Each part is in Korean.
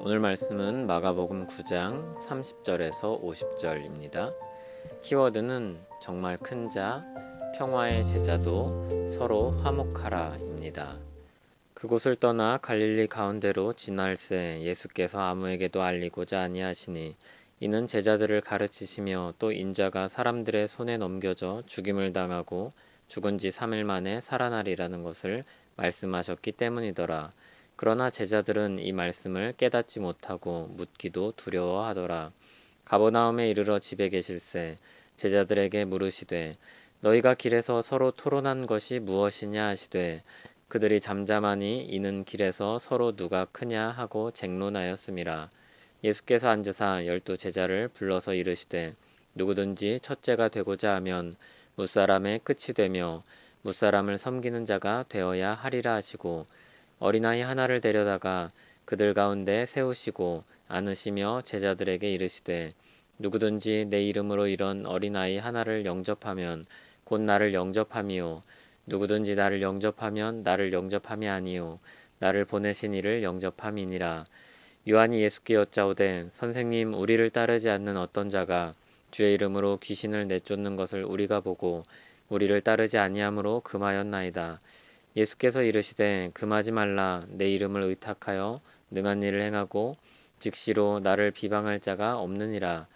오늘 말씀은 마가복음 9장 30절에서 50절입니다. 키워드는 정말 큰 자, 평화의 제자도 서로 화목하라입니다. 그곳을 떠나 갈릴리 가운데로 지날새 예수께서 아무에게도 알리고자 아니하시니 이는 제자들을 가르치시며 또 인자가 사람들의 손에 넘겨져 죽임을 당하고 죽은 지 3일 만에 살아나리라는 것을 말씀하셨기 때문이더라. 그러나 제자들은 이 말씀을 깨닫지 못하고 묻기도 두려워하더라. 가버나움에 이르러 집에 계실새 제자들에게 물으시되 너희가 길에서 서로 토론한 것이 무엇이냐 하시되 그들이 잠잠하니 이는 길에서 서로 누가 크냐 하고 쟁론하였음이라. 예수께서 앉으사 12제자를 불러서 이르시되 누구든지 첫째가 되고자 하면 무사람의 끝이 되며 무사람을 섬기는 자가 되어야 하리라 하시고 어린아이 하나를 데려다가 그들 가운데 세우시고 안으시며 제자들에게 이르시되 누구든지 내 이름으로 이런 어린아이 하나를 영접하면 곧 나를 영접함이요 누구든지 나를 영접하면 나를 영접함이 아니요 나를 보내신 이를 영접함이니라. 요한이 예수께 여짜오되 선생님 우리를 따르지 않는 어떤 자가 주의 이름으로 귀신을 내쫓는 것을 우리가 보고 우리를 따르지 아니하므로 금하였나이다. 예수께서 이르시되 금하지 말라. 내 이름을 의탁하여 능한 일을 행하고 즉시로 나를 비방할 자가 없느니라.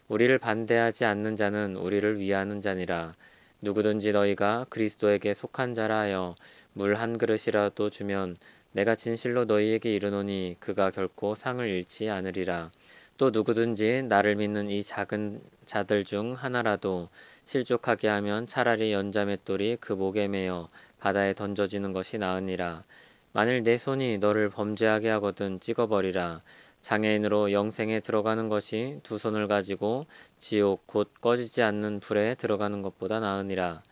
우리를 반대하지 않는 자는 우리를 위하는 자니라. 누구든지 너희가 그리스도에게 속한 자라 하여 물 한 그릇이라도 주면 내가 진실로 너희에게 이르노니 그가 결코 상을 잃지 않으리라. 또 누구든지 나를 믿는 이 작은 자들 중 하나라도 실족하게 하면 차라리 연자맷돌이 그 목에 매어 바다에 던져지는 것이 나으니라. 만일 내 손이 너를 범죄하게 하거든 찍어버리라. 장애인으로 영생에 들어가는 것이 두 손을 가지고 지옥 곧 꺼지지 않는 불에 들어가는 것보다 나으니라.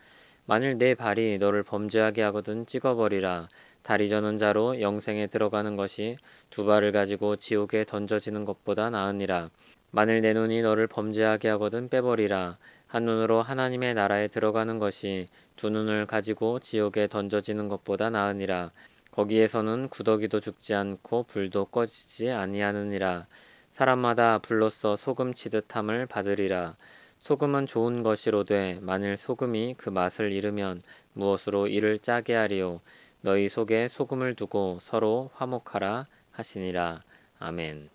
만일 내 발이 너를 범죄하게 하거든 찍어버리라. 다리 저는 자로 영생에 들어가는 것이 두 발을 가지고 지옥에 던져지는 것보다 나으니라. 만일 내 눈이 너를 범죄하게 하거든 빼버리라. 한 눈으로 하나님의 나라에 들어가는 것이 두 눈을 가지고 지옥에 던져지는 것보다 나으니라. 거기에서는 구더기도 죽지 않고 불도 꺼지지 아니하느니라. 사람마다 불로써 소금 치듯 함을 받으리라. 소금은 좋은 것이로되 만일 소금이 그 맛을 잃으면 무엇으로 이를 짜게 하리요. 너희 속에 소금을 두고 서로 화목하라 하시니라. 아멘.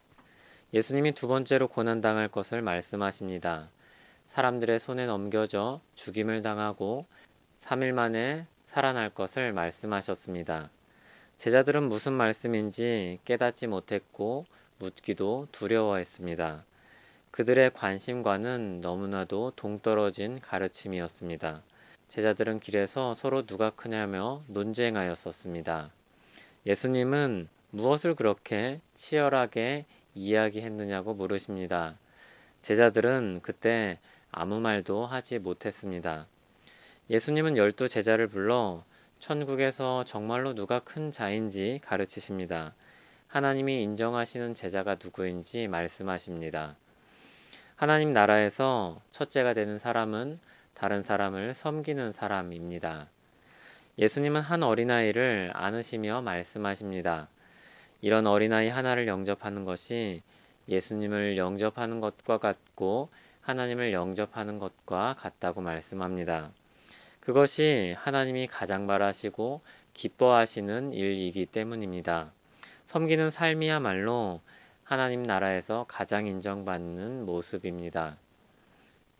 예수님이 두 번째로 고난당할 것을 말씀하십니다. 사람들의 손에 넘겨져 죽임을 당하고 3일 만에 살아날 것을 말씀하셨습니다. 제자들은 무슨 말씀인지 깨닫지 못했고 묻기도 두려워했습니다. 그들의 관심과는 너무나도 동떨어진 가르침이었습니다. 제자들은 길에서 서로 누가 크냐며 논쟁하였었습니다. 예수님은 무엇을 그렇게 치열하게 이야기했느냐고 물으십니다. 제자들은 그때 아무 말도 하지 못했습니다. 예수님은 12제자를 불러 천국에서 정말로 누가 큰 자인지 가르치십니다. 하나님이 인정하시는 제자가 누구인지 말씀하십니다. 하나님 나라에서 첫째가 되는 사람은 다른 사람을 섬기는 사람입니다. 예수님은 한 어린아이를 안으시며 말씀하십니다. 이런 어린아이 하나를 영접하는 것이 예수님을 영접하는 것과 같고 하나님을 영접하는 것과 같다고 말씀합니다. 그것이 하나님이 가장 바라시고 기뻐하시는 일이기 때문입니다. 섬기는 삶이야말로 하나님 나라에서 가장 인정받는 모습입니다.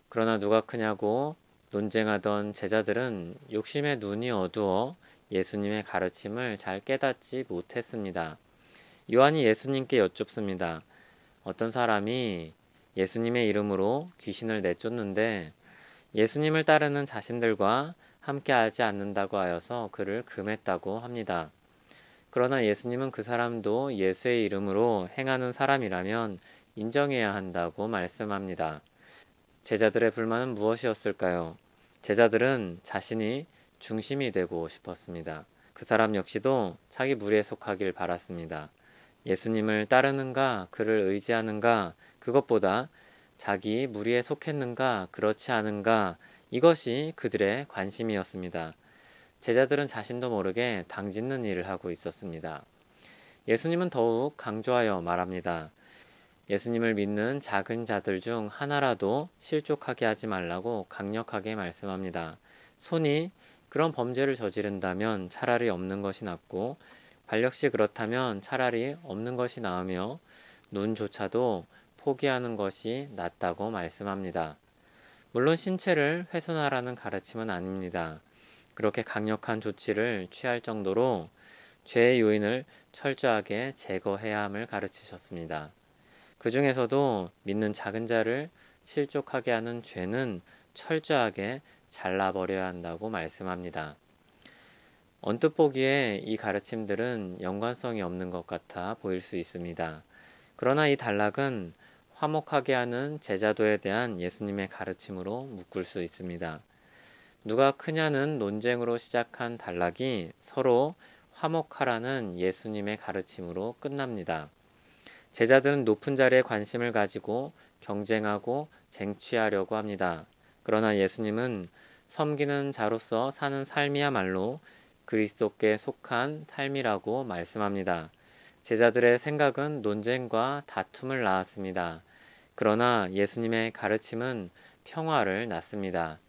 그러나 누가 크냐고 논쟁하던 제자들은 욕심의 눈이 어두워 예수님의 가르침을 잘 깨닫지 못했습니다. 요한이 예수님께 여쭙습니다. 어떤 사람이 예수님의 이름으로 귀신을 내쫓는데 예수님을 따르는 자신들과 함께하지 않는다고 하여서 그를 금했다고 합니다. 그러나 예수님은 그 사람도 예수의 이름으로 행하는 사람이라면 인정해야 한다고 말씀합니다. 제자들의 불만은 무엇이었을까요? 제자들은 자신이 중심이 되고 싶었습니다. 그 사람 역시도 자기 무리에 속하길 바랐습니다. 예수님을 따르는가, 그를 의지하는가, 그것보다 자기 무리에 속했는가, 그렇지 않은가, 이것이 그들의 관심이었습니다. 제자들은 자신도 모르게 당짓는 일을 하고 있었습니다. 예수님은 더욱 강조하여 말합니다. 예수님을 믿는 작은 자들 중 하나라도 실족하게 하지 말라고 강력하게 말씀합니다. 손이 그런 범죄를 저지른다면 차라리 없는 것이 낫고, 발력시 그렇다면 차라리 없는 것이 나으며, 눈조차도 포기하는 것이 낫다고 말씀합니다. 물론 신체를 훼손하라는 가르침은 아닙니다. 그렇게 강력한 조치를 취할 정도로 죄의 요인을 철저하게 제거해야 함을 가르치셨습니다. 그 중에서도 믿는 작은 자를 실족하게 하는 죄는 철저하게 잘라버려야 한다고 말씀합니다. 언뜻 보기에 이 가르침들은 연관성이 없는 것 같아 보일 수 있습니다. 그러나 이 단락은 화목하게 하는 제자도에 대한 예수님의 가르침으로 묶을 수 있습니다. 누가 크냐는 논쟁으로 시작한 단락이 서로 화목하라는 예수님의 가르침으로 끝납니다. 제자들은 높은 자리에 관심을 가지고 경쟁하고 쟁취하려고 합니다. 그러나 예수님은 섬기는 자로서 사는 삶이야말로 그리스도께 속한 삶이라고 말씀합니다. 제자들의 생각은 논쟁과 다툼을 낳았습니다. 그러나 예수님의 가르침은 평화를 낳습니다.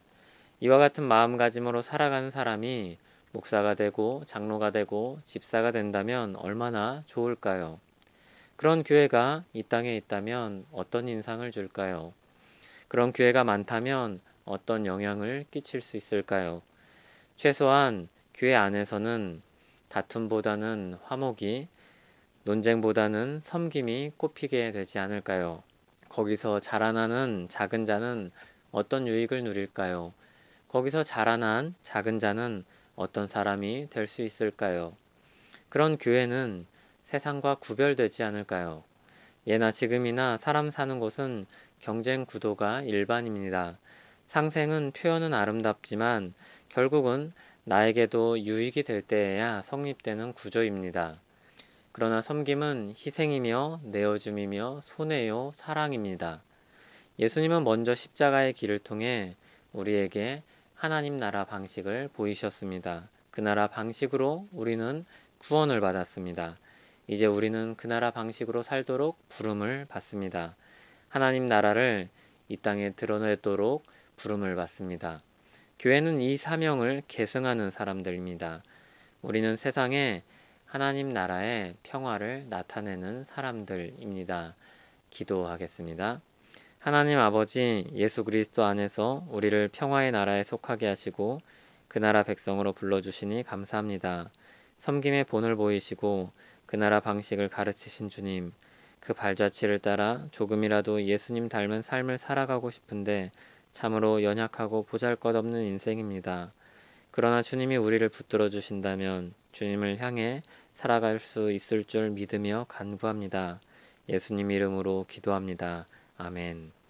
이와 같은 마음가짐으로 살아가는 사람이 목사가 되고 장로가 되고 집사가 된다면 얼마나 좋을까요? 그런 교회가 이 땅에 있다면 어떤 인상을 줄까요? 그런 교회가 많다면 어떤 영향을 끼칠 수 있을까요? 최소한 교회 안에서는 다툼보다는 화목이, 논쟁보다는 섬김이 꼽히게 되지 않을까요? 거기서 자라나는 작은 자는 어떤 유익을 누릴까요? 거기서 자라난 작은 자는 어떤 사람이 될 수 있을까요? 그런 교회는 세상과 구별되지 않을까요? 예나 지금이나 사람 사는 곳은 경쟁 구도가 일반입니다. 상생은 표현은 아름답지만 결국은 나에게도 유익이 될 때에야 성립되는 구조입니다. 그러나 섬김은 희생이며 내어줌이며 손해요 사랑입니다. 예수님은 먼저 십자가의 길을 통해 우리에게 하나님 나라 방식을 보이셨습니다. 그 나라 방식으로 우리는 구원을 받았습니다. 이제 우리는 그 나라 방식으로 살도록 부름을 받습니다. 하나님 나라를 이 땅에 드러내도록 부름을 받습니다. 교회는 이 사명을 계승하는 사람들입니다. 우리는 세상에 하나님 나라의 평화를 나타내는 사람들입니다. 기도하겠습니다. 하나님 아버지, 예수 그리스도 안에서 우리를 평화의 나라에 속하게 하시고 그 나라 백성으로 불러주시니 감사합니다. 섬김의 본을 보이시고 그 나라 방식을 가르치신 주님, 그 발자취를 따라 조금이라도 예수님 닮은 삶을 살아가고 싶은데 참으로 연약하고 보잘것없는 인생입니다. 그러나 주님이 우리를 붙들어 주신다면 주님을 향해 살아갈 수 있을 줄 믿으며 간구합니다. 예수님 이름으로 기도합니다. 아멘.